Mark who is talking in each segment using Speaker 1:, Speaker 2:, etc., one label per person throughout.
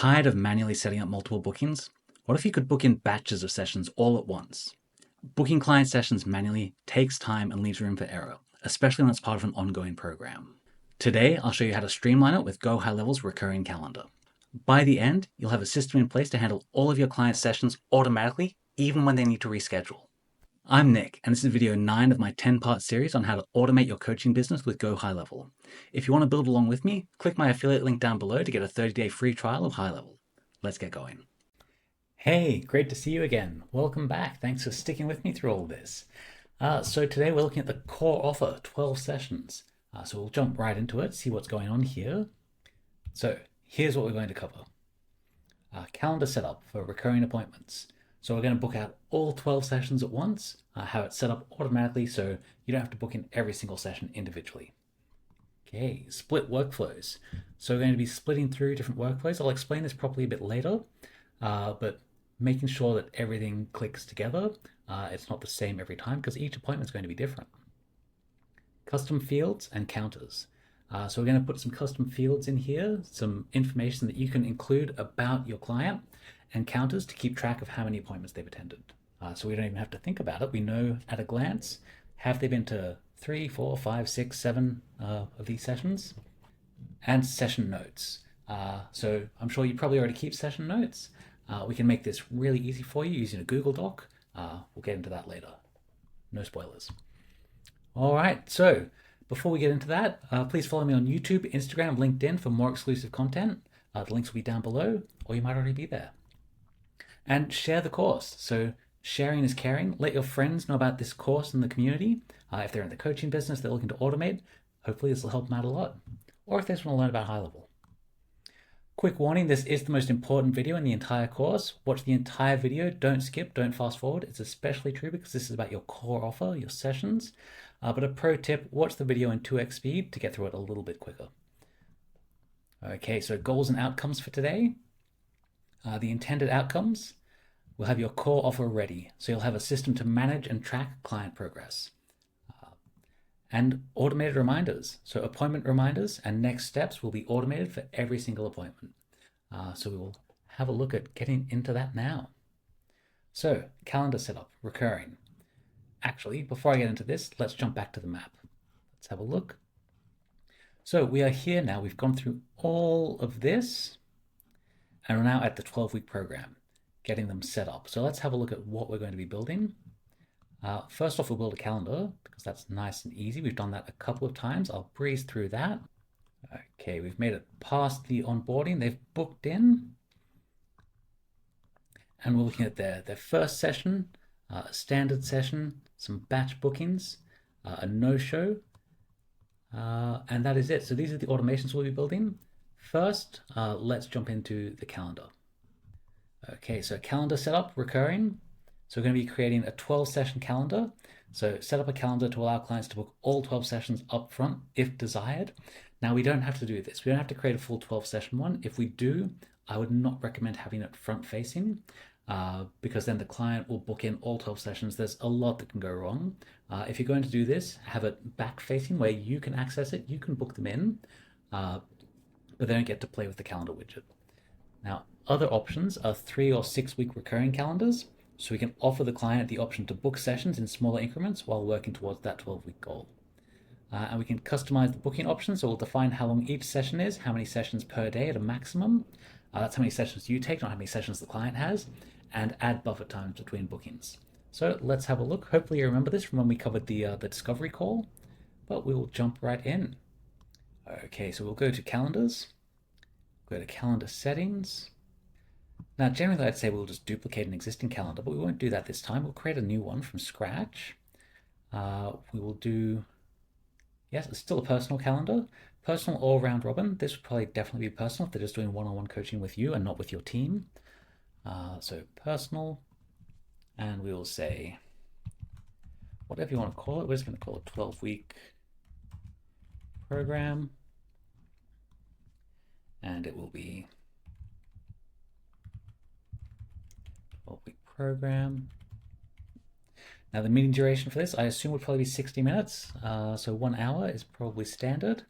Speaker 1: Tired of manually setting up multiple bookings? What if you could book in batches of sessions all at once? Booking client sessions manually takes time and leaves room for error, especially when it's part of an ongoing program. Today, I'll show you how to streamline it with GoHighLevel's recurring calendar. By the end, you'll have a system in place to handle all of your client sessions automatically, even when they need to reschedule. I'm Nick, and this is video 9 of my 10-part series on how to automate your coaching business with GoHighLevel. If you want to build along with me, click my affiliate link down below to get a 30-day free trial of HighLevel. Let's get going. Hey, great to see you again. Welcome back. Thanks for sticking with me through all this. So today we're looking at the core offer, 12 sessions. So we'll jump right into it, see what's going on here. So here's what we're going to cover. Calendar setup for recurring appointments. So we're going to book out all 12 sessions at once, have it set up automatically so you don't have to book in every single session individually. Okay, split workflows. So we're going to be splitting through different workflows. I'll explain this properly a bit later, but making sure that everything clicks together. It's not the same every time because each appointment is going to be different. Custom fields and counters. So we're going to put some custom fields in here, some information that you can include about your client, and counters to keep track of how many appointments they've attended. So we don't even have to think about it. We know at a glance, have they been to 3, 4, 5, 6, 7 of these sessions? And session notes. So I'm sure you probably already keep session notes. We can make this really easy for you using a Google Doc. We'll get into that later. No spoilers. All right, so before we get into that, please follow me on YouTube, Instagram, LinkedIn for more exclusive content. The links will be down below, or you might already be there. And share the course. So sharing is caring. Let your friends know about this course in the community. If they're in the coaching business, they're looking to automate, hopefully this will help them out a lot. Or if they just want to learn about HighLevel. Quick warning, this is the most important video in the entire course. Watch the entire video, don't skip, don't fast forward. It's especially true because this is about your core offer, your sessions. But a pro tip, watch the video in 2x speed to get through it a little bit quicker. Okay, so goals and outcomes for today. The intended outcomes, we'll have your core offer ready. So you'll have a system to manage and track client progress. And automated reminders. So appointment reminders and next steps will be automated for every single appointment. So we will have a look at getting into that now. So calendar setup, recurring. Actually, before I get into this, let's jump back to the map. Let's have a look. So we are here now. We've gone through all of this. And we're now at the 12-week program, getting them set up. So let's have a look at what we're going to be building. First off, we'll build a calendar because that's nice and easy. We've done that a couple of times. I'll breeze through that. Okay, we've made it past the onboarding. They've booked in. And we're looking at their first session, a standard session, some batch bookings, a no-show, and that is it. So these are the automations we'll be building. First, let's jump into the calendar. Okay, so calendar setup, recurring. So we're going to be creating a 12-session calendar. So set up a calendar to allow clients to book all 12 sessions up front if desired. Now we don't have to do this. We don't have to create a full 12-session one. If we do, I would not recommend having it front-facing because then the client will book in all 12 sessions. There's a lot that can go wrong. If you're going to do this, have it back-facing where you can access it. You can book them in. But they don't get to play with the calendar widget. Now, other options are 3 or 6 week recurring calendars. So we can offer the client the option to book sessions in smaller increments while working towards that 12-week goal. And we can customize the booking options. So we'll define how long each session is, how many sessions per day at a maximum. That's how many sessions you take, not how many sessions the client has, and add buffer times between bookings. So let's have a look. Hopefully you remember this from when we covered the discovery call, but we will jump right in. Okay, so we'll go to calendars, go to calendar settings. Now, generally I'd say we'll just duplicate an existing calendar, but we won't do that this time. We'll create a new one from scratch. We will do, yes, it's still a personal calendar, personal or round robin. This would probably definitely be personal if they're just doing one-on-one coaching with you and not with your team. So personal, and we will say, whatever you want to call it, we're just going to call it 12-week program, and it will be 12-week program. Now the meeting duration for this, I assume would probably be 60 minutes. So 1 hour is probably standard.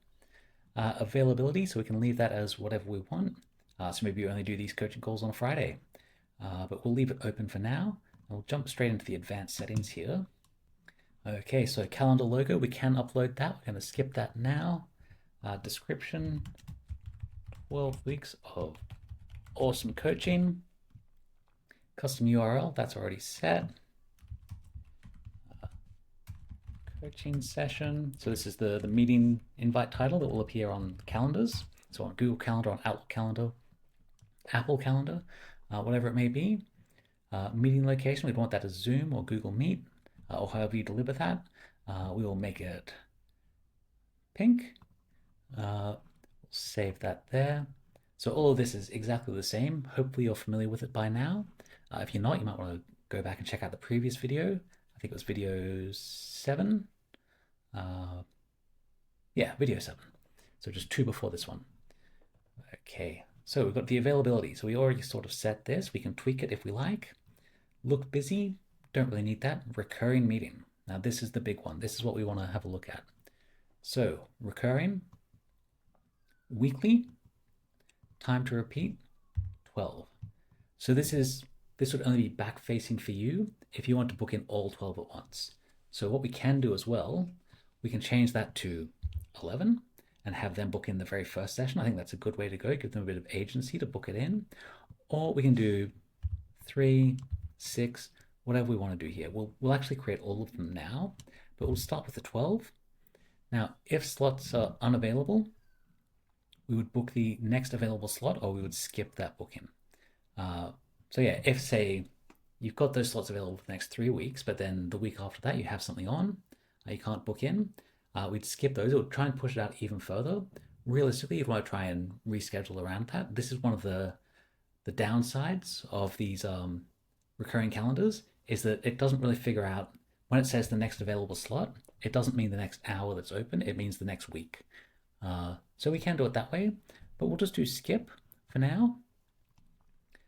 Speaker 1: Availability, so we can leave that as whatever we want. So maybe you only do these coaching calls on a Friday, but we'll leave it open for now. We'll jump straight into the advanced settings here. Okay, so calendar logo, we can upload that. We're going to skip that now. Description, 12 weeks of awesome coaching. Custom URL, that's already set. Coaching session. So this is the meeting invite title that will appear on calendars. So on Google Calendar, on Outlook Calendar, Apple Calendar, whatever it may be. Meeting location, we'd want that as Zoom or Google Meet, or however you deliver that. We will make it pink. Save that there. So all of this is exactly the same. Hopefully you're familiar with it by now. If you're not, you might want to go back and check out the previous video. I think it was video 7. Yeah, video 7. So just 2 before this one. Okay, so we've got the availability. So we already sort of set this. We can tweak it if we like. Look busy, don't really need that. Recurring meeting. Now this is the big one. This is what we want to have a look at. So recurring, weekly, time to repeat, 12. So this would only be back facing for you if you want to book in all 12 at once. So what we can do as well, we can change that to 11 and have them book in the very first session. I think that's a good way to go. Give them a bit of agency to book it in. Or we can do 3, 6, whatever we want to do here. We'll actually create all of them now, but we'll start with the 12. Now, if slots are unavailable, we would book the next available slot, or we would skip that booking. So yeah, if say you've got those slots available for the next 3 weeks, but then the week after that you have something on, you can't book in, we'd skip those. It would try and push it out even further. Realistically, you'd want to try and reschedule around that. This is one of the downsides of these recurring calendars, is that it doesn't really figure out when it says the next available slot, it doesn't mean the next hour that's open, it means the next week. So we can do it that way, but we'll just do skip for now.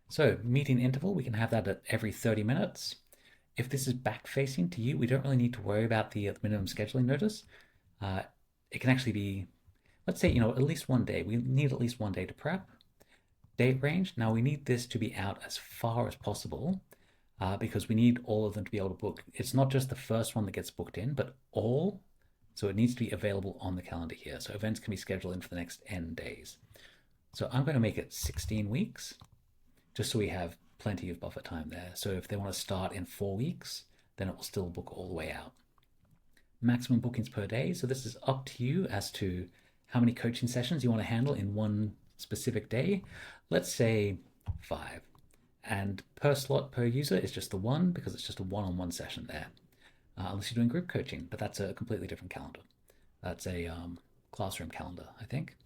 Speaker 1: So meeting interval, we can have that at every 30 minutes. If this is back facing to you, we don't really need to worry about the minimum scheduling notice. It can actually be, let's say, at least 1 day. We need at least 1 day to prep. Date range, now we need this to be out as far as possible because we need all of them to be able to book. It's not just the first one that gets booked in, but all. So it needs to be available on the calendar here. So events can be scheduled in for the next N days. So I'm going to make it 16 weeks, just so we have plenty of buffer time there. So if they want to start in 4 weeks, then it will still book all the way out. Maximum bookings per day. So this is up to you as to how many coaching sessions you want to handle in one specific day. Let's say 5. And per slot per user is just the 1, because it's just a one-on-one session there. Unless you're doing group coaching, but that's a completely different calendar. That's a classroom calendar, I think.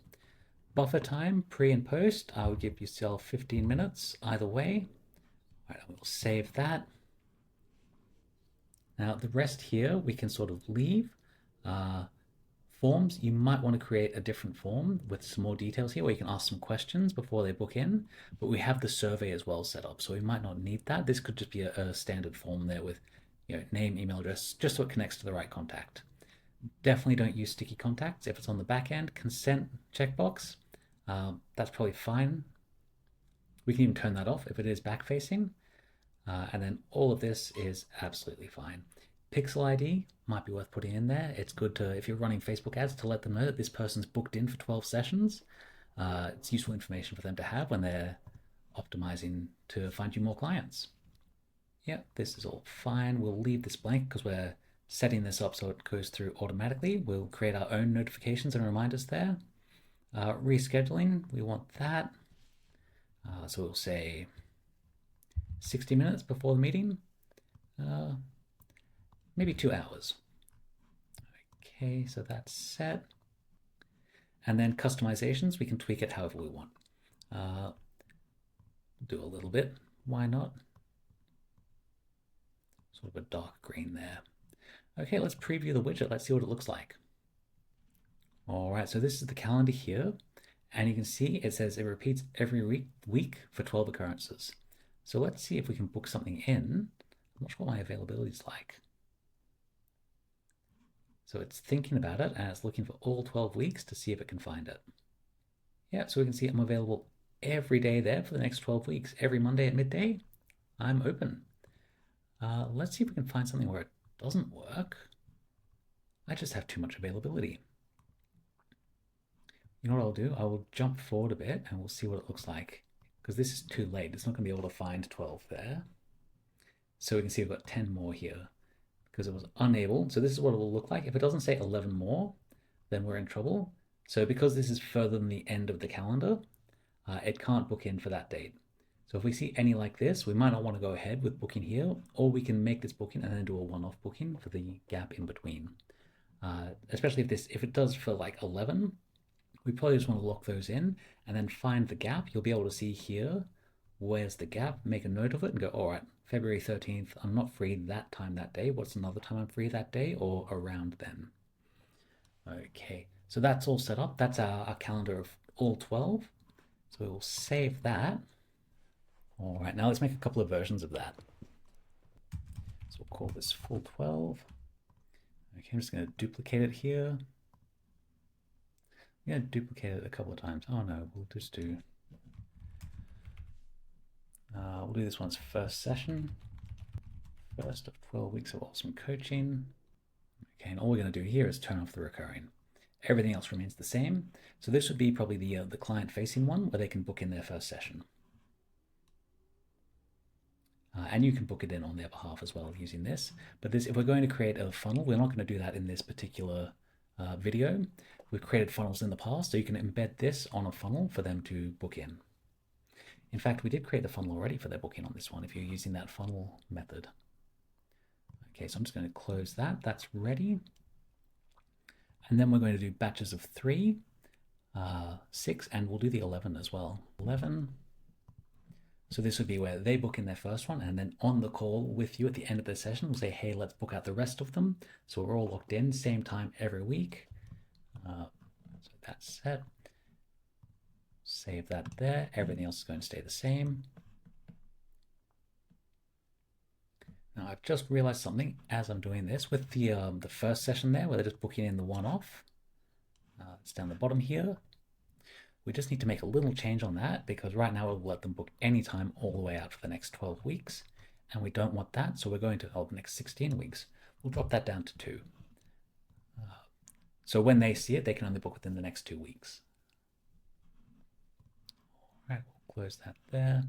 Speaker 1: Buffer time, pre and post, I would give yourself 15 minutes either way. All right, we'll save that. Now the rest here we can sort of leave. Forms, you might want to create a different form with some more details here where you can ask some questions before they book in, but we have the survey as well set up, so we might not need that. This could just be a standard form there with name, email address, just so it connects to the right contact. Definitely don't use sticky contacts if it's on the back end. Consent checkbox, that's probably fine. We can even turn that off if it is back facing. And then all of this is absolutely fine. Pixel ID might be worth putting in there. It's good to, if you're running Facebook ads, to let them know that this person's booked in for 12 sessions. It's useful information for them to have when they're optimizing to find you more clients. Yeah, this is all fine. We'll leave this blank because we're setting this up so it goes through automatically. We'll create our own notifications and reminders there. Rescheduling, we want that. So we'll say 60 minutes before the meeting. Maybe 2 hours. Okay, so that's set. And then customizations, we can tweak it however we want. Do a little bit, why not? Sort of a dark green there. Okay, let's preview the widget. Let's see what it looks like. All right, so this is the calendar here. And you can see it says it repeats every week for 12 occurrences. So let's see if we can book something in. I'm not sure what my availability is like. So it's thinking about it and it's looking for all 12 weeks to see if it can find it. Yeah, so we can see I'm available every day there for the next 12 weeks. Every Monday at midday, I'm open. Let's see if we can find something where it doesn't work. I just have too much availability. You know what I'll do? I will jump forward a bit and we'll see what it looks like. Because this is too late. It's not going to be able to find 12 there. So we can see we've got 10 more here. Because it was unable. So this is what it will look like. If it doesn't say 11 more, then we're in trouble. So because this is further than the end of the calendar, it can't book in for that date. So if we see any like this, we might not want to go ahead with booking here, or we can make this booking and then do a one-off booking for the gap in between. Especially if it does for like 11, we probably just want to lock those in and then find the gap. You'll be able to see here, where's the gap, make a note of it and go, all right, February 13th, I'm not free that time that day. What's another time I'm free that day or around then? Okay, so that's all set up. That's our calendar of all 12. So we'll save that. All right, now let's make a couple of versions of that. So we'll call this full 12. Okay, I'm just going to duplicate it here. I'm going to duplicate it a couple of times. Oh no, we'll just do, we'll do this one's first session. First of 12 weeks of awesome coaching. Okay, and all we're going to do here is turn off the recurring. Everything else remains the same. So this would be probably the client-facing one where they can book in their first session. And you can book it in on their behalf as well using this. But this, if we're going to create a funnel, we're not going to do that in this particular video. We've created funnels in the past, so you can embed this on a funnel for them to book in. In fact, we did create the funnel already for their booking on this one if you're using that funnel method. Okay, so I'm just going to close that. That's ready. And then we're going to do batches of 3, 6, and we'll do the 11 as well. 11. So this would be where they book in their first one, and then on the call with you at the end of the session, we'll say, hey, let's book out the rest of them. So we're all locked in, same time every week. So that's set. Save that there. Everything else is going to stay the same. Now I've just realized something as I'm doing this with the first session there, where they're just booking in the one-off. It's down the bottom here. We just need to make a little change on that because right now we'll let them book anytime all the way out for the next 12 weeks. And we don't want that, so we're going to, the next 16 weeks. We'll drop that down to 2. So when they see it, they can only book within the next 2 weeks. All right, we'll close that there.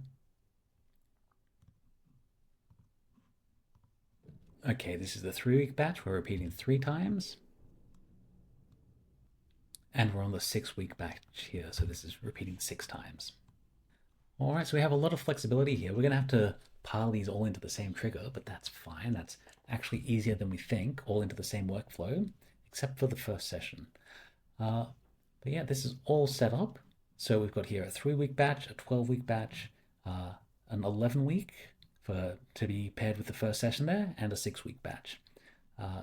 Speaker 1: Okay, this is the 3-week batch. We're repeating 3 times. And we're on the 6-week batch here, so this is repeating 6 times. All right, so we have a lot of flexibility here. We're going to have to pile these all into the same trigger, but that's fine. That's actually easier than we think, all into the same workflow, except for the first session. But yeah, this is all set up. So we've got here a 3-week batch, a 12-week batch, an 11-week to be paired with the first session there, and a 6-week batch.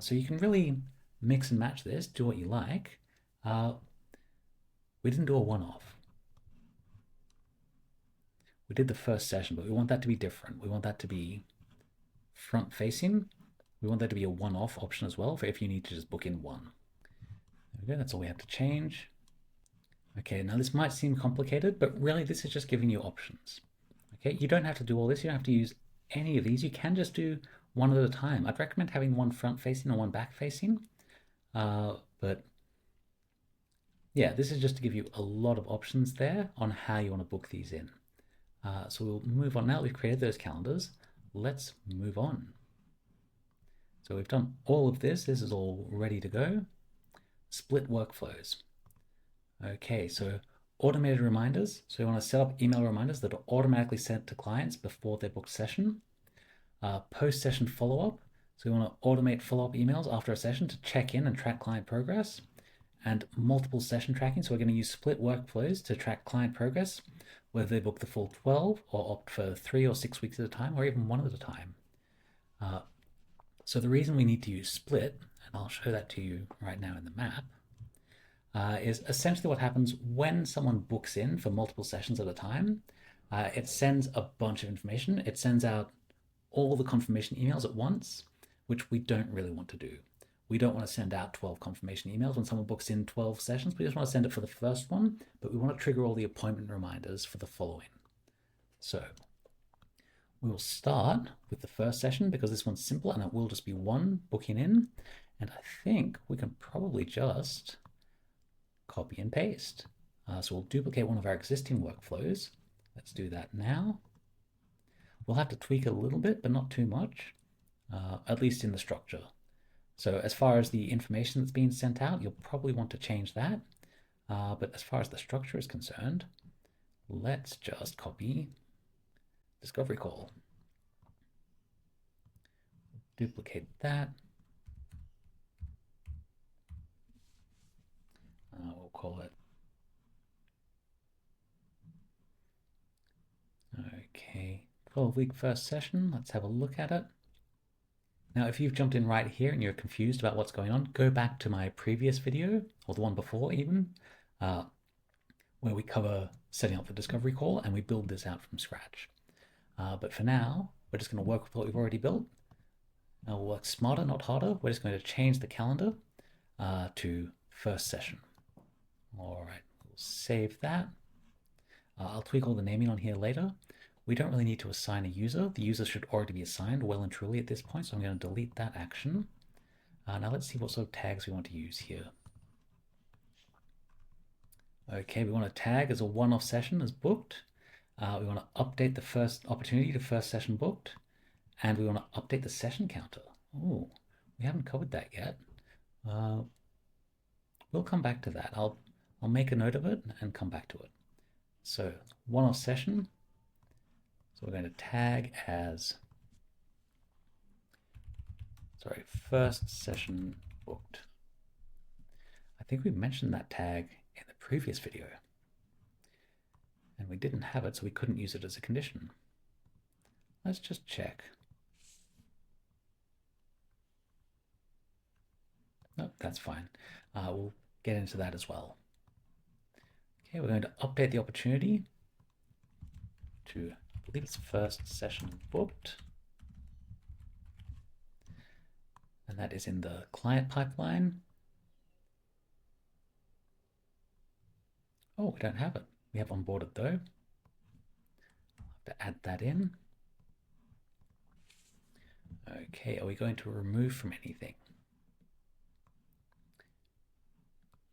Speaker 1: So you can really mix and match this, do what you like. We didn't do a one-off. We did the first session, but we want that to be different. We want that to be front-facing. We want that to be a one-off option as well for if you need to just book in one. There we go, that's all we have to change. Okay, now this might seem complicated, but really this is just giving you options. Okay, you don't have to do all this. You don't have to use any of these. You can just do one at a time. I'd recommend having one front-facing and one back-facing, but yeah, this is just to give you a lot of options there on how you want to book these in. So we'll move on now. We've created those calendars. Let's move on. So we've done all of this. This is all ready to go. Split workflows. Okay, so automated reminders. So you want to set up email reminders that are automatically sent to clients before their booked session. Post-session follow-up. So you want to automate follow-up emails after a session to check in and track client progress. And multiple session tracking. So we're going to use split workflows to track client progress, whether they book the full 12 or opt for 3 or 6 weeks at a time, or even 1 at a time. So the reason we need to use split, and I'll show that to you right now in the map, is essentially what happens when someone books in for multiple sessions at a time. It sends a bunch of information. It sends out all the confirmation emails at once, which we don't really want to do. we don't want to send out 12 confirmation emails when someone books in 12 sessions. We just want to send it for the first one, but we want to trigger all the appointment reminders for the following. So we will start with the first session because this one's simple and it will just be one booking in. And I think we can probably just copy and paste. So we'll duplicate one of our existing workflows. Let's do that now. We'll have to tweak it a little bit, but not too much, at least in the structure. So as far as the information that's being sent out, you'll probably want to change that. But as far as the structure is concerned, let's just copy discovery call. Duplicate that. We'll call it. Okay, 12-week first session. Let's have a look at it. Now, if you've jumped in right here and you're confused about what's going on, go back to my previous video, or the one before even, where we cover setting up the discovery call and we build this out from scratch. But for now, we're just going to work with what we've already built. Now we'll work smarter, not harder. We're just going to change the calendar to first session. All right, we'll save that. I'll tweak all the naming on here later. We don't really need to assign a user. The user should already be assigned well and truly at this point, so I'm going to delete that action. Now let's see what sort of tags we want to use here. Okay, we want to tag as a one-off session as booked. We want to update the first opportunity to first session booked, and we want to update the session counter. Oh, we haven't covered that yet. We'll come back to that. I'll make a note of it and come back to it. So one-off session. So we're going to tag as, first session booked. I think we mentioned that tag in the previous video. And we didn't have it, so we couldn't use it as a condition. Let's just check. No, that's fine. We'll get into that as well. Okay, we're going to update the opportunity to, I believe it's first session booked. And that is in the client pipeline. Oh, we don't have it. We have onboarded though. I'll have to add that in. Okay, are we going to remove from anything?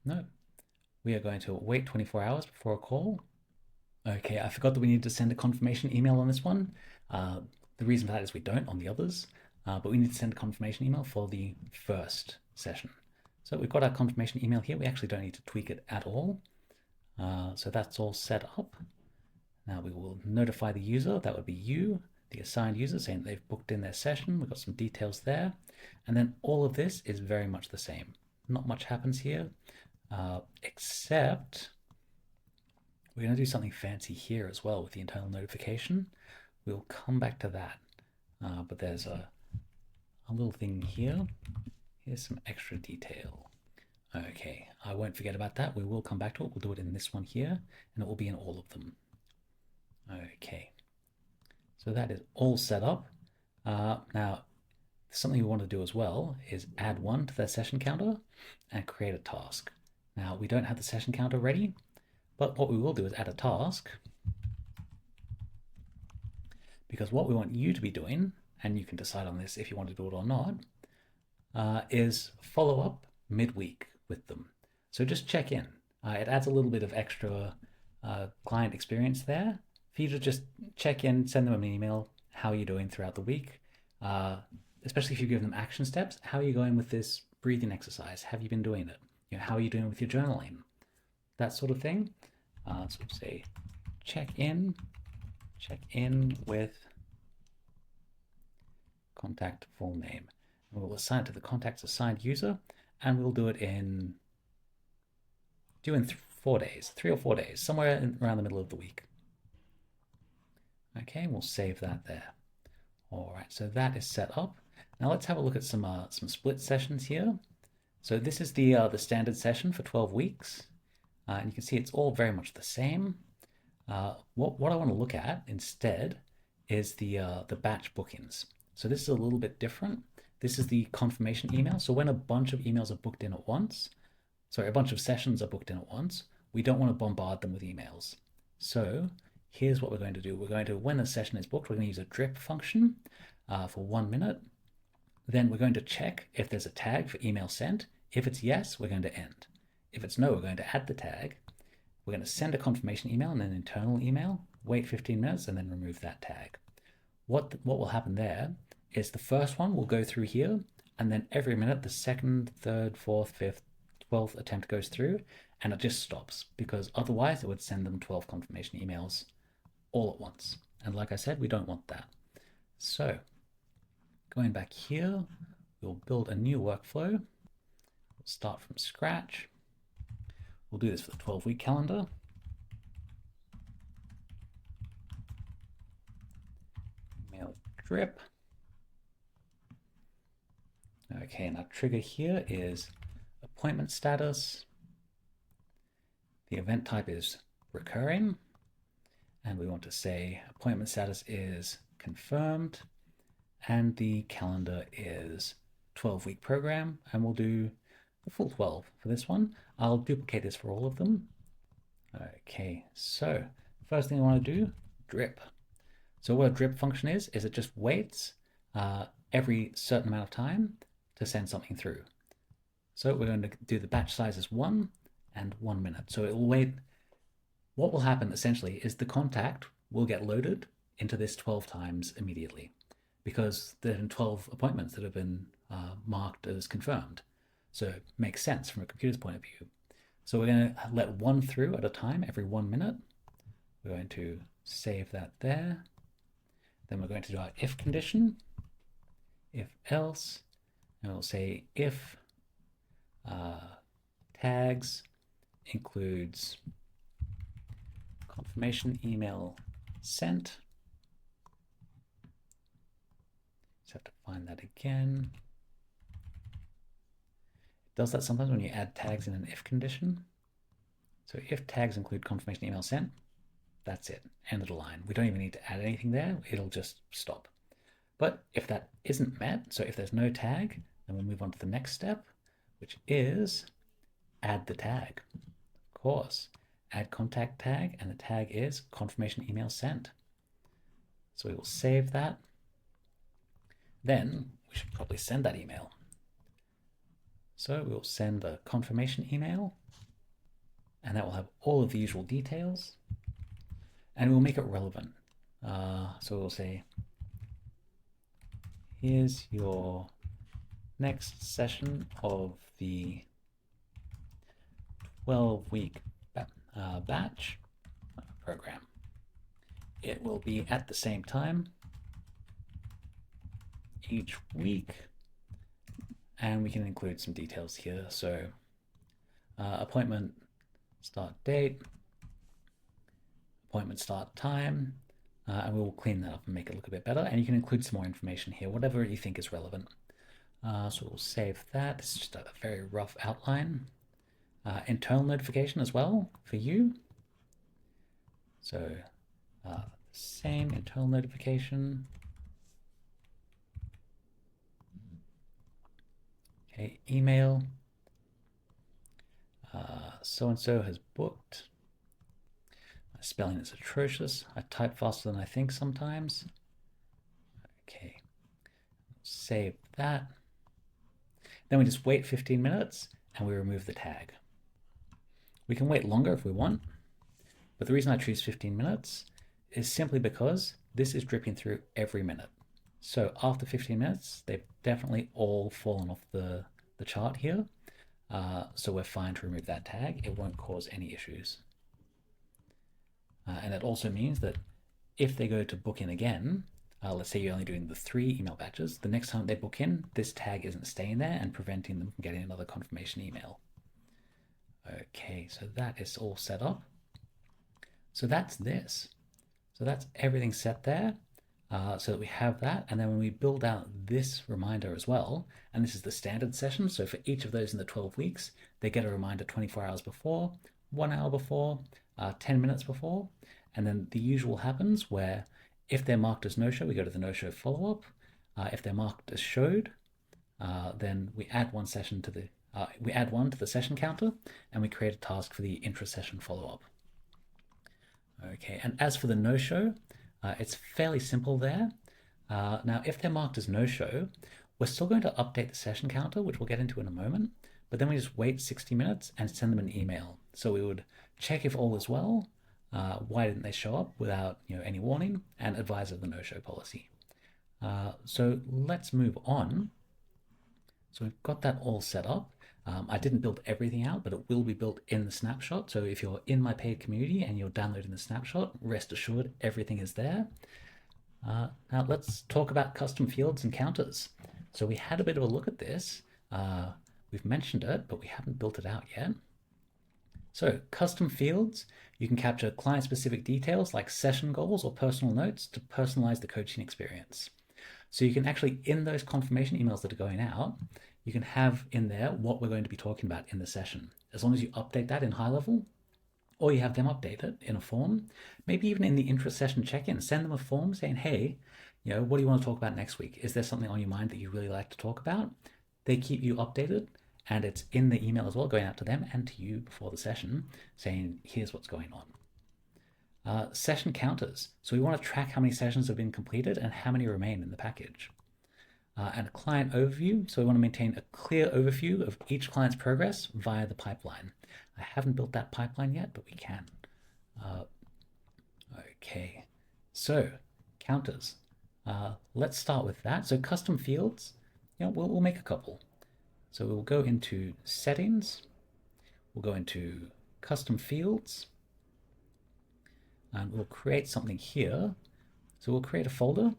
Speaker 1: No. We are going to wait 24 hours before a call. Okay, I forgot that we need to send a confirmation email on this one. The reason for that is we don't on the others, but we need to send a confirmation email for the first session. So we've got our confirmation email here. We actually don't need to tweak it at all. So that's all set up. Now we will notify the user. That would be you, the assigned user, saying that they've booked in their session. We've got some details there. And then all of this is very much the same. Not much happens here, except we're going to do something fancy here as well with the internal notification. We'll come back to that. But there's a little thing here. Here's some extra detail. Okay, I won't forget about that. We will come back to it. We'll do it in this one here, and it will be in all of them. Okay, so that is all set up. Now, something we want to do as well is add one to their session counter and create a task. Now, we don't have the session counter ready, but what we will do is add a task, because what we want you to be doing, and you can decide on this if you want to do it or not, is follow up midweek with them. So just check in. It adds a little bit of extra client experience there for you to just check in, send them an email, how you're doing throughout the week, especially if you give them action steps. How are you going with this breathing exercise? Have you been doing it? You know, how are you doing with your journaling? That sort of thing. So say check in with contact full name. And we'll assign it to the contact's assigned user, and we'll do it in 4 days, 3 or 4 days, somewhere around the middle of the week. Okay, we'll save that there. All right, so that is set up. Now let's have a look at some split sessions here. So this is the standard session for 12 weeks. And you can see it's all very much the same. What I want to look at instead is the batch bookings. So this is a little bit different. This is the confirmation email. So when a bunch of emails are booked in at once, sorry, a bunch of sessions are booked in at once, we don't want to bombard them with emails. So here's what we're going to do. We're going to, when a session is booked, we're going to use a drip function for 1 minute. Then we're going to check if there's a tag for email sent. If it's yes, we're going to end. If it's no, we're going to add the tag. We're going to send a confirmation email and an internal email, wait 15 minutes, and then remove that tag. What will happen there is the first one will go through here, and then every minute the second, third, fourth, fifth, 12th attempt goes through, and it just stops, because otherwise it would send them 12 confirmation emails all at once. And like I said, we don't want that. So going back here, we'll build a new workflow. We'll start from scratch. We'll do this for the 12-week calendar. Email drip. Okay, and our trigger here is appointment status. The event type is recurring. And we want to say appointment status is confirmed. And the calendar is 12-week program. And we'll do the full 12 for this one. I'll duplicate this for all of them. Okay, so first thing I want to do, drip. So what a drip function is it just waits every certain amount of time to send something through. So we're going to do the batch size as 1 and 1 minute. So it will wait. What will happen essentially is the contact will get loaded into this 12 times immediately, because there have been 12 appointments that have been marked as confirmed. So it makes sense from a computer's point of view. So we're going to let one through at a time every 1 minute. We're going to save that there. Then we're going to do our if condition, if else, and we'll say if tags includes confirmation email sent. Just have to find that again. It does that sometimes when you add tags in an if condition. So if tags include confirmation email sent, that's it, end of the line. We don't even need to add anything there, it'll just stop. But if that isn't met, so if there's no tag, then we'll move on to the next step, which is add the tag. Of course, add contact tag, and the tag is confirmation email sent. So we will save that. Then we should probably send that email. So we'll send the confirmation email, and that will have all of the usual details, and we'll make it relevant. So we'll say, here's your next session of the 12-week batch program. It will be at the same time each week, and we can include some details here. So appointment start date, appointment start time, and we will clean that up and make it look a bit better. And you can include some more information here, whatever you think is relevant. So we'll save that. It's just a very rough outline. Internal notification as well for you. So same internal notification. Okay, email. So-and-so has booked. My spelling is atrocious. I type faster than I think sometimes. Okay, save that. Then we just wait 15 minutes and we remove the tag. We can wait longer if we want, but the reason I choose 15 minutes is simply because this is dripping through every minute. So after 15 minutes, they've definitely all fallen off the chart here. So we're fine to remove that tag. It won't cause any issues. And it also means that if they go to book in again, let's say you're only doing the 3 email batches, the next time they book in, this tag isn't staying there and preventing them from getting another confirmation email. Okay, so that is all set up. So that's this. So that's everything set there. So that we have that, and then when we build out this reminder as well, and this is the standard session, so for each of those in the 12 weeks, they get a reminder 24 hours before, 1 hour before, 10 minutes before, and then the usual happens where if they're marked as no-show, we go to the no-show follow-up. If they're marked as showed, then we add one session to the session counter, and we create a task for the intra-session follow-up. Okay, and as for the no-show, it's fairly simple there. Now, if they're marked as no-show, we're still going to update the session counter, which we'll get into in a moment, but then we just wait 60 minutes and send them an email. So we would check if all is well, why didn't they show up without any warning, and advise of the no-show policy. So let's move on. So we've got that all set up. I didn't build everything out, but it will be built in the snapshot. So if you're in my paid community and you're downloading the snapshot, rest assured everything is there. Now let's talk about custom fields and counters. So we had a bit of a look at this. We've mentioned it, but we haven't built it out yet. So custom fields, you can capture client-specific details like session goals or personal notes to personalize the coaching experience. So you can actually, in those confirmation emails that are going out, you can have in there what we're going to be talking about in the session. As long as you update that in HighLevel, or you have them update it in a form, maybe even in the intra-session check-in, send them a form saying, hey, what do you want to talk about next week? Is there something on your mind that you really like to talk about? They keep you updated, and it's in the email as well, going out to them and to you before the session, saying, here's what's going on. Session counters. So we want to track how many sessions have been completed and how many remain in the package. And a client overview. So we want to maintain a clear overview of each client's progress via the pipeline. I haven't built that pipeline yet, but we can. Okay, so counters. Let's start with that. So custom fields, we'll make a couple. So we'll go into settings. We'll go into custom fields. And we'll create something here. So we'll create a folder.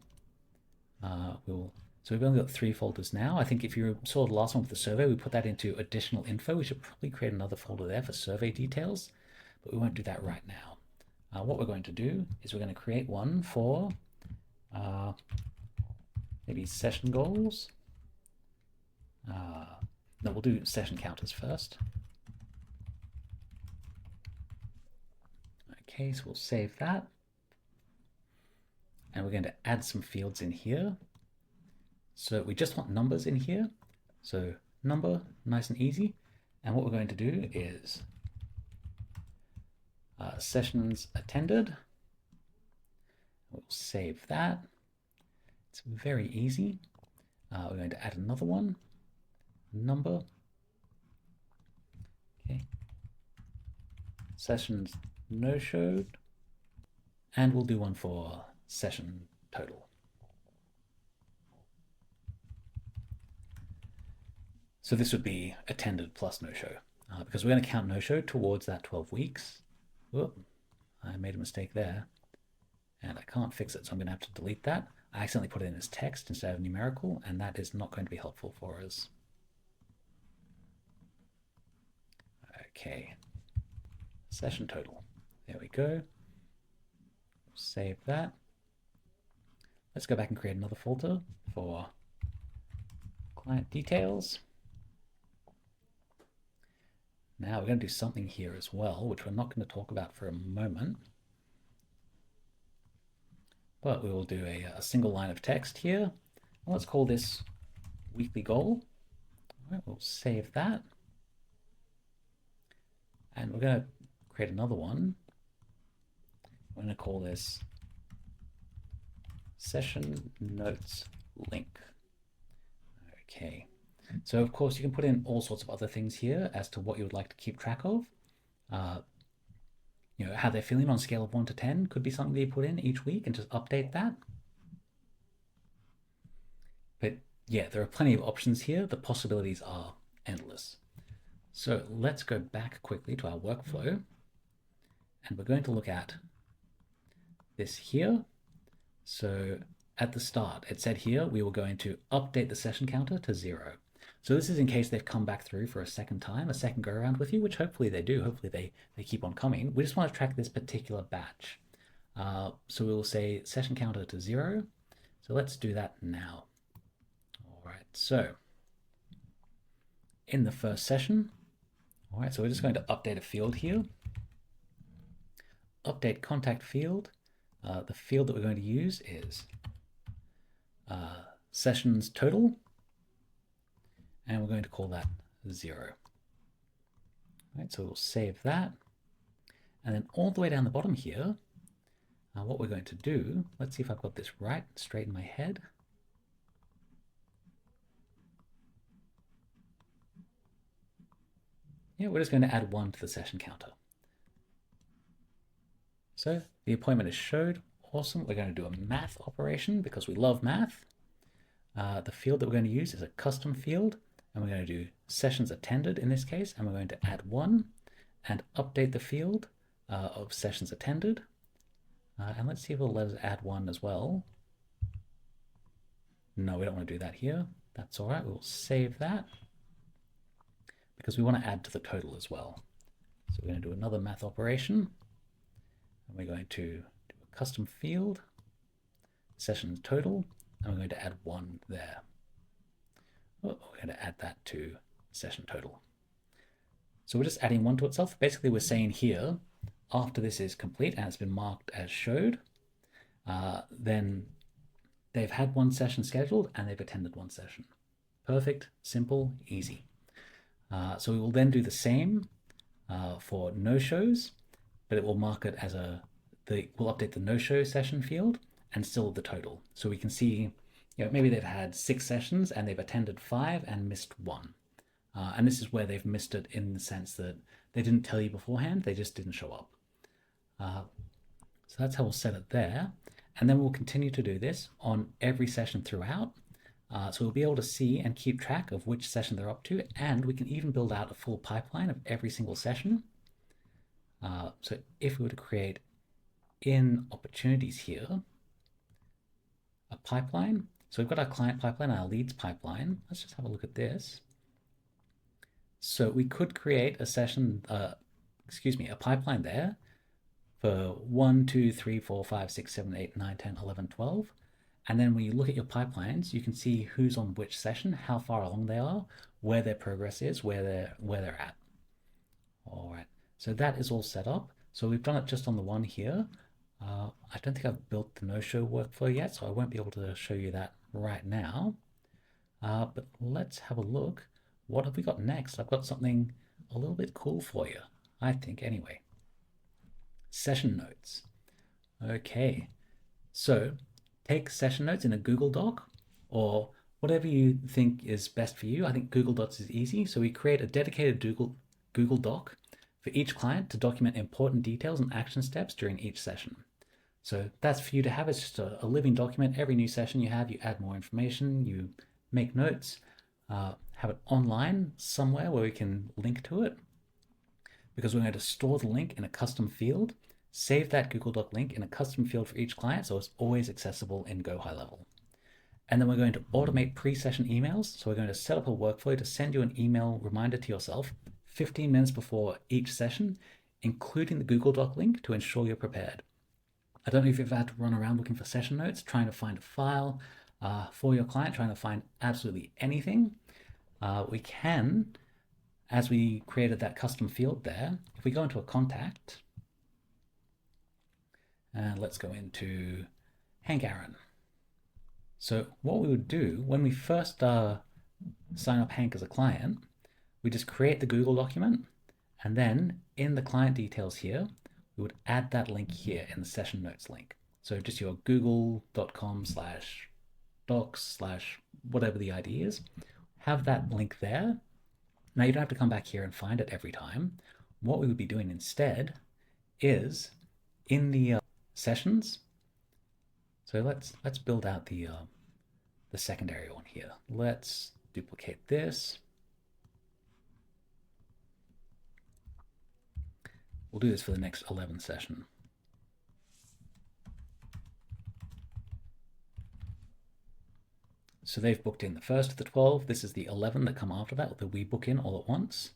Speaker 1: So we've only got 3 folders now. I think if you saw the last one with the survey, we put that into additional info. We should probably create another folder there for survey details, but we won't do that right now. What we're going to do is we're going to create one for maybe session goals. No, we'll do session counters first. Okay, so we'll save that. And we're going to add some fields in here. So we just want numbers in here. So number, nice and easy. And what we're going to do is sessions attended. We'll save that. It's very easy. We're going to add another one, number. Okay. Sessions no showed. And we'll do one for session total. So this would be attended plus no-show, because we're going to count no-show towards that 12 weeks. Whoop, I made a mistake there, and I can't fix it, so I'm going to have to delete that. I accidentally put it in as text instead of numerical, and that is not going to be helpful for us. Okay, session total. There we go. Save that. Let's go back and create another folder for client details. Now we're going to do something here as well, which we're not going to talk about for a moment. But we will do a single line of text here. Let's call this weekly goal. All right, we'll save that. And we're going to create another one. We're going to call this session notes link. Okay. So of course you can put in all sorts of other things here as to what you would like to keep track of. How they're feeling on a scale of 1 to 10 could be something that you put in each week and just update that. But yeah, there are plenty of options here. The possibilities are endless. So let's go back quickly to our workflow, and we're going to look at this here. So at the start, it said here we were going to update the session counter to 0. So this is in case they've come back through for a second time, a second go around with you, which hopefully they do. Hopefully they keep on coming. We just want to track this particular batch. So we'll say session counter to 0. So let's do that now. All right, so in the first session, all right, so we're just going to update a field here. Update contact field. The field that we're going to use is sessions total. and we're going to call that 0. Right, so we'll save that. And then all the way down the bottom here, what we're going to do, let's see if I've got this right, straight in my head. Yeah, we're just going to add 1 to the session counter. So the appointment is showed. Awesome. We're going to do a math operation because we love math. The field that we're going to use is a custom field, and we're going to do sessions attended in this case, and we're going to add 1 and update the field of sessions attended. And let's see if it'll let us add 1 as well. No, we don't want to do that here. That's all right. We'll save that because we want to add to the total as well. So we're going to do another math operation, and we're going to do a custom field, sessions total, and we're going to add 1 there. We're going to add that to session total. So we're just adding 1 to itself. Basically, we're saying here, after this is complete and it's been marked as showed, then they've had 1 session scheduled and they've attended 1 session. Perfect, simple, easy. So we will then do the same for no-shows, but it will mark it as we'll update the no-show session field and still the total. So we can see, maybe they've had 6 sessions and they've attended 5 and missed 1. And this is where they've missed it in the sense that they didn't tell you beforehand, they just didn't show up. So that's how we'll set it there. And then we'll continue to do this on every session throughout. So we'll be able to see and keep track of which session they're up to, and we can even build out a full pipeline of every single session. So if we were to create in opportunities here, a pipeline. So we've got our client pipeline, our leads pipeline. Let's just have a look at this. So we could create a session, a pipeline there for 1, 2, 3, 4, 5, 6, 7, 8, 9, 10, 11, 12. And then when you look at your pipelines, you can see who's on which session, how far along they are, where their progress is, where they're at. All right, so that is all set up. So we've done it just on the one here. I don't think I've built the no-show workflow yet, so I won't be able to show you that right now. But let's have a look. What have we got next? I've got something a little bit cool for you, I think, anyway. Session notes. Okay, so take session notes in a Google Doc or whatever you think is best for you. I think Google Docs is easy. So we create a dedicated Google Doc for each client to document important details and action steps during each session. So that's for you to have. It's just a living document. Every new session you have, you add more information, you make notes, have it online somewhere where we can link to it, because we're going to store the link in a custom field, save that Google Doc link in a custom field for each client so it's always accessible in GoHighLevel. And then we're going to automate pre-session emails. So we're going to set up a workflow to send you an email reminder to yourself 15 minutes before each session, including the Google Doc link to ensure you're prepared. I don't know if you've had to run around looking for session notes, trying to find a file for your client, trying to find absolutely anything. We can, as we created that custom field there, if we go into a contact, and let's go into Hank Aaron. So what we would do when we first sign up Hank as a client, we just create the Google document, and then in the client details here, we would add that link here in the session notes link. So just your google.com/docs/whatever the ID is, have that link there. Now you don't have to come back here and find it every time. What we would be doing instead is in the sessions. So let's build out the secondary one here. Let's duplicate this. We'll do this for the next 11 session. So they've booked in the first of the 12. This is the 11 that come after that we book in all at once.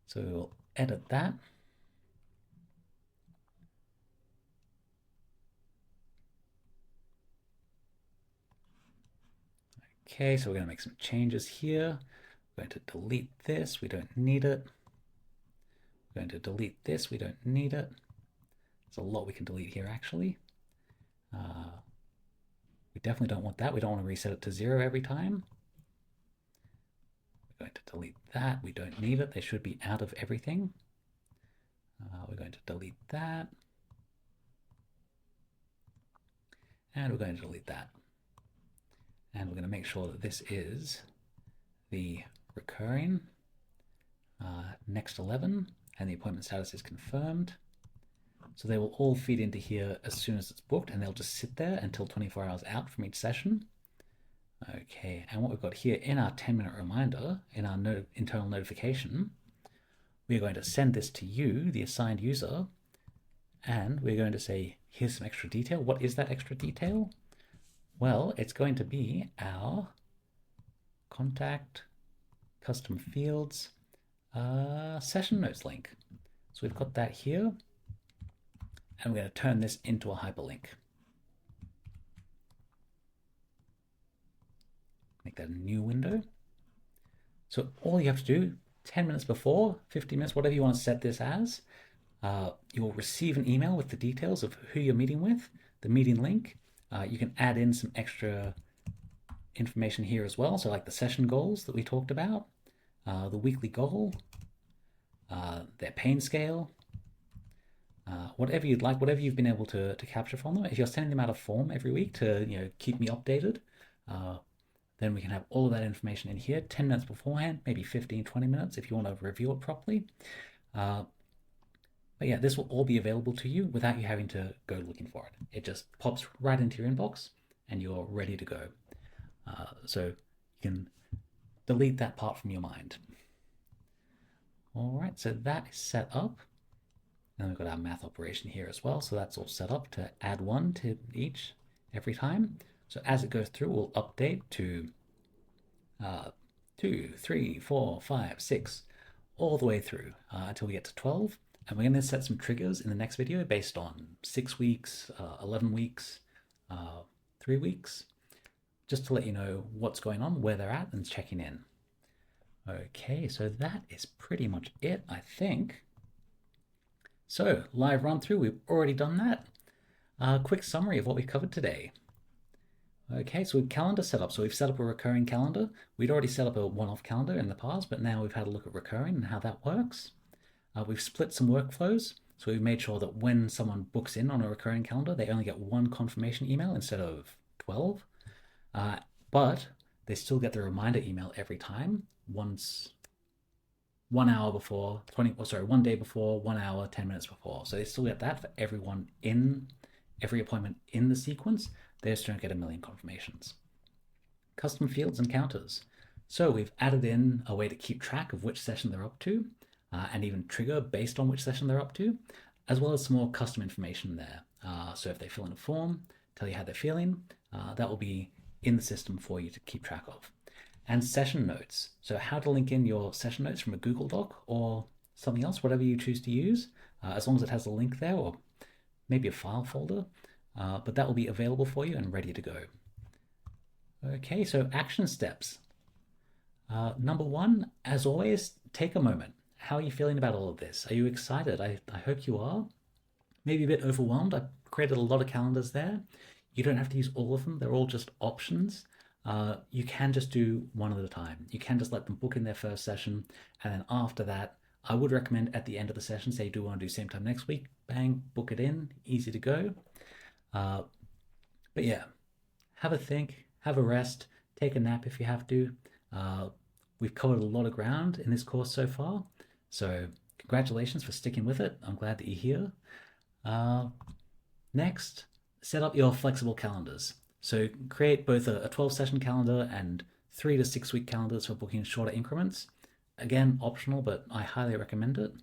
Speaker 1: So we'll edit that. Okay, so we're going to make some changes here. We're going to delete this. We don't need it. We're going to delete this. We don't need it. There's a lot we can delete here, actually. We definitely don't want that. We don't want to reset it to 0 every time. delete that. We don't need it. They should be out of everything. We're going to delete that. And we're going to delete that. And we're going to make sure that this is the recurring next 11, and the appointment status is confirmed. So they will all feed into here as soon as it's booked, and they'll just sit there until 24 hours out from each session. Okay, and what we've got here in our 10-minute reminder, in our internal notification, we're going to send this to you, the assigned user, and we're going to say, here's some extra detail. What is that extra detail? Well, it's going to be our contact custom fields session notes link. So we've got that here, and we're going to turn this into a hyperlink. Make that a new window. So all you have to do, 10 minutes before, 50 minutes, whatever you want to set this as, you'll receive an email with the details of who you're meeting with, the meeting link. You can add in some extra information here as well. So like the session goals that we talked about, the weekly goal, their pain scale, whatever you'd like, whatever you've been able to capture from them. If you're sending them out a form every week to keep me updated, then we can have all of that information in here 10 minutes beforehand, maybe 15, 20 minutes if you want to review it properly. But yeah, this will all be available to you without you having to go looking for it. It just pops right into your inbox and you're ready to go. So you can delete that part from your mind. All right, so that is set up. And we've got our math operation here as well. So that's all set up to add 1 to each every time. So as it goes through, we'll update to 2, 3, 4, 5, 6, all the way through until we get to 12. And we're going to set some triggers in the next video based on 6 weeks, 11 weeks, 3 weeks, just to let you know what's going on, where they're at, and checking in. Okay, so that is pretty much it, I think. So, live run through, we've already done that. Quick summary of what we covered today. Okay, so we've calendar set up. So we've set up a recurring calendar. We'd already set up a one-off calendar in the past, but now we've had a look at recurring and how that works. We've split some workflows. So we've made sure that when someone books in on a recurring calendar, they only get 1 confirmation email instead of 12. But they still get the reminder email every time, once 1 hour before, 1 day before, 1 hour, 10 minutes before. So they still get that for everyone in every appointment in the sequence. They just don't get a million confirmations. Custom fields and counters. So we've added in a way to keep track of which session they're up to, and even trigger based on which session they're up to, as well as some more custom information there. So if they fill in a form, tell you how they're feeling, that will be in the system for you to keep track of. And session notes. So how to link in your session notes from a Google Doc or something else, whatever you choose to use, as long as it has a link there, or maybe a file folder, but that will be available for you and ready to go. Okay, so action steps. Number 1, as always, take a moment. How are you feeling about all of this? Are you excited? I hope you are. Maybe a bit overwhelmed. I've created a lot of calendars there. You don't have to use all of them. They're all just options. You can just do one at a time. You can just let them book in their first session. And then after that, I would recommend at the end of the session, say you do want to do same time next week, bang, book it in, easy to go. But yeah, have a think, have a rest, take a nap if you have to. We've covered a lot of ground in this course so far. So congratulations for sticking with it. I'm glad that you're here. Next, set up your flexible calendars. So create both a 12-session calendar and 3 to 6 week calendars for booking shorter increments. Again, optional, but I highly recommend it.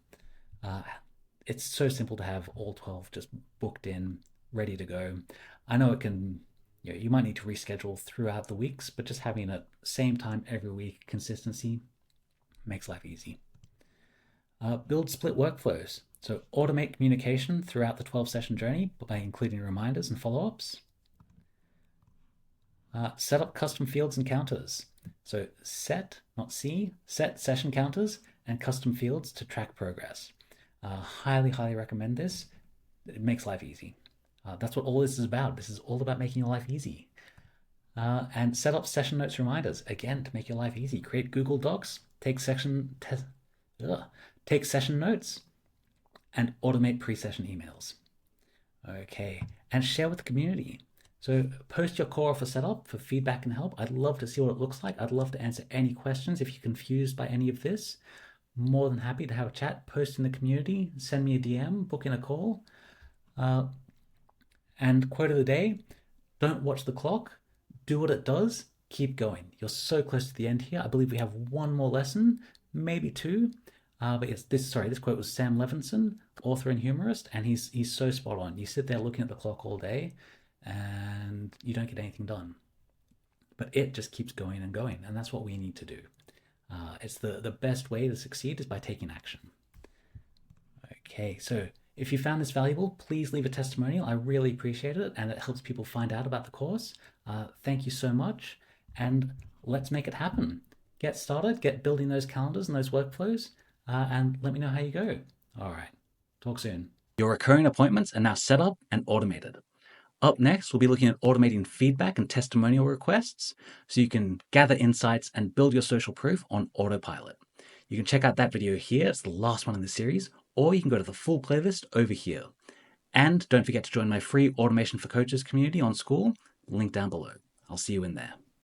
Speaker 1: It's so simple to have all 12 just booked in, ready to go. I know it can, you might need to reschedule throughout the weeks, but just having it same time every week, consistency, makes life easy. Build split workflows. So automate communication throughout the 12-session journey by including reminders and follow-ups. Set up custom fields and counters. So set session counters and custom fields to track progress. Highly recommend this. It makes life easy. That's what all this is about. This is all about making your life easy. And set up session notes reminders, again, to make your life easy. Create Google Docs, take session notes, and automate pre-session emails. Okay, and share with the community. So post your core offer setup for feedback and help. I'd love to see what it looks like. I'd love to answer any questions. If you're confused by any of this, more than happy to have a chat. Post in the community, send me a DM, book in a call. And quote of the day, don't watch the clock, do what it does, keep going. You're so close to the end here. I believe we have one more lesson, maybe two. But yes, this quote was Sam Levinson, author and humorist, and he's so spot on. You sit there looking at the clock all day and you don't get anything done. But it just keeps going and going, and that's what we need to do. It's the best way to succeed is by taking action. Okay, so if you found this valuable, please leave a testimonial. I really appreciate it, and it helps people find out about the course. Thank you so much, and let's make it happen. Get started, get building those calendars and those workflows, and let me know how you go. All right, talk soon. Your recurring appointments are now set up and automated. Up next, we'll be looking at automating feedback and testimonial requests so you can gather insights and build your social proof on autopilot. You can check out that video here. It's the last one in the series, or you can go to the full playlist over here. And don't forget to join my free Automation for Coaches community on School, link down below. I'll see you in there.